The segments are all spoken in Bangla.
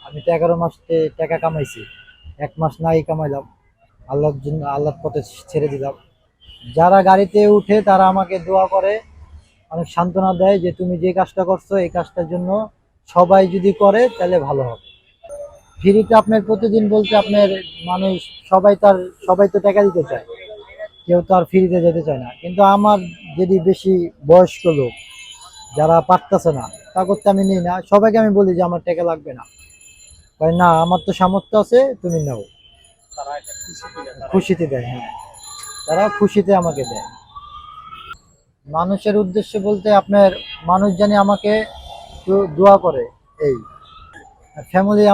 আমি তো 11 মাস টাকা কামাইছি, 1 মাস নাই কামাইলাম, আল্লাহর জন্য আল্লাহর পথে ছেড়ে দিলাম। যারা গাড়িতে উঠে তারা আমাকে দোয়া করে, অনেক সান্ত্বনা দেয় যে তুমি যে কাজটা করছো এই কাজটার জন্য সবাই যদি করে তাহলে ভালো হবে। ফ্রিতে আপনার প্রতিদিন বলতে আপনার মানুষ, সবাই তো টাকা দিতে চায়, কেউ তো আর ফ্রিতে যেতে চায় না। কিন্তু আমার যদি বেশি বয়স্ক লোক যারা পারতেছে না, তা করতে আমি নিই না। সবাইকে আমি বলি যে আমার টাকা লাগবে না, ভাই না আমার তো সামর্থ্য আছে, তুমি নাও। খুশিতে দেয়, হ্যাঁ, তারা খুশিতে আমাকে দেয়। মানুষের উদ্দেশ্য বলতে আপনার মানুষ জানি আমাকে একটু দোয়া করে, এই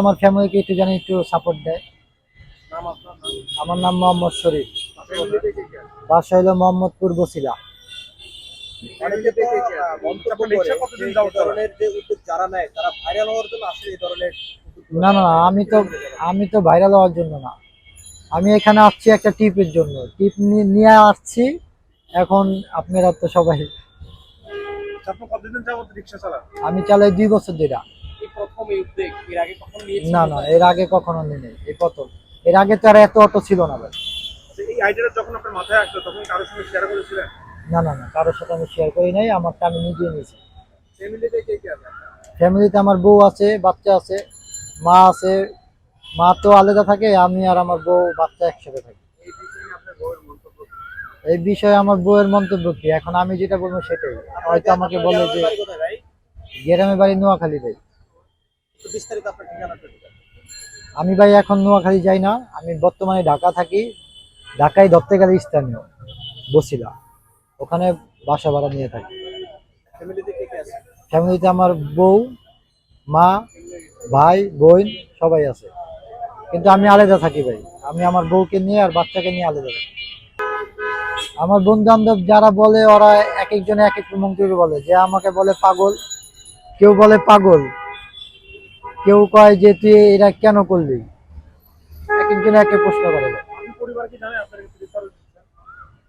আমার ফ্যামিলিকে একটু জানি একটু সাপোর্ট দেয়। আমার নাম মোহাম্মদ শরীফ, বাসা হইলো মোহাম্মদপুর বসিলা। অনেকে তো মন্তব্য করে যে এই ধরনের যে উদ্যোগ যারা নেয় তারা ভাইরাল হওয়ার জন্য আসলে এই ধরনের উদ্যোগগুলো না না নেয়। না, আমি তো ভাইরাল হওয়ার জন্য না, আমি এখানে আসছি একটা টিপের জন্য, টিপ নিয়ে আসছি। এখন আপনারা তো সবাই, আচ্ছা, আপনি কতদিন যাবত রিক্সা চালান? আমি চালাই 2 বছর ধরে। এই প্রথম এই উদ্যোগ, এর আগে কখনো না নিয়েছিলেন? না, এর আগে কখনো নিই নাই, এই প্রথম। এর আগে তো আর এত অটো ছিল না ভাই। আচ্ছা, এই আইডিয়াটা যখন আপনার মাথায় আসলো তখন কারোর সঙ্গে শেয়ার করেছিলেন? না না না, কারোর সাথে আমি শেয়ার করি নাই, আমারটা আমি নিজে নিয়েছি। ফ্যামিলিতে কে কে আছে? ফ্যামিলিতে আমার বউ আছে, বাচ্চা আছে, মা আছে। মা তো আলাদা থাকে, আমি আর আমার বউ বাচ্চা একসাথে থাকি। এই বিষয়ে আপনার বউয়ের মন্তব্য কি? এই বিষয়ে আমার বউয়ের মন্তব্য কি, এখন আমি যেটা বলবো সেটাই। হয়তো আমাকে বলে গ্রামের যে বাড়ি কোথায় ভাই? গ্রামে বাড়ি নোয়াখালী ভাই। একটু বিস্তারিত আপনার ঠিকানাটা দিবেন। আমি ভাই এখন নোয়াখালী যাই না, আমি বর্তমানে ঢাকা থাকি। ঢাকায় ধরতে গেলে স্থানীয় বসিলা, ওখানে বাসা ভাড়া নিয়ে থাকি। ফ্যামিলিতে কে কে আছে? ফ্যামিলিতে আমার বউ, মা, ভাই, বোন সবাই আছে, কিন্তু আমি আলাদা থাকি ভাই। আমি আমার বউকে নিয়ে আর বাচ্চাকে নিয়ে আলাদা থাকি। আমার বন্ধু বান্ধব যারা বলে, ওরা এক একজনে এক এক মন্তব্য বলে, যে আমাকে বলে পাগল, কেউ বলে পাগল, কেউ কয় যে তুই এটা কেন করলি, এক একজনে এক এক প্রশ্ন করে। আপনার পরিবার কি জানে আপনার একটু বিস্তারিত দিচ্ছেন?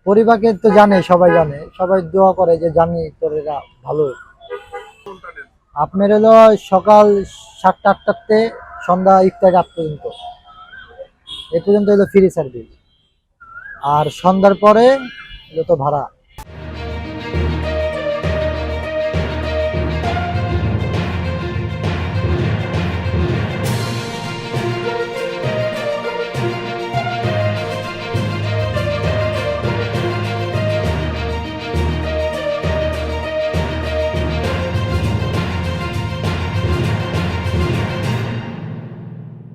পরিবারকে তো জানে, সবাই জানে, সবাই দোয়া করে যে জানি তোর এরা ভালো। কোনটা নেন? আপনার হলো সকাল 7টা 8টাতে সন্ধ্যা ইফতার রাত পর্যন্ত, এ পর্যন্ত হলো ফ্রি সার্ভিস। আর সন্ধ্যার পরে যত ভাড়া।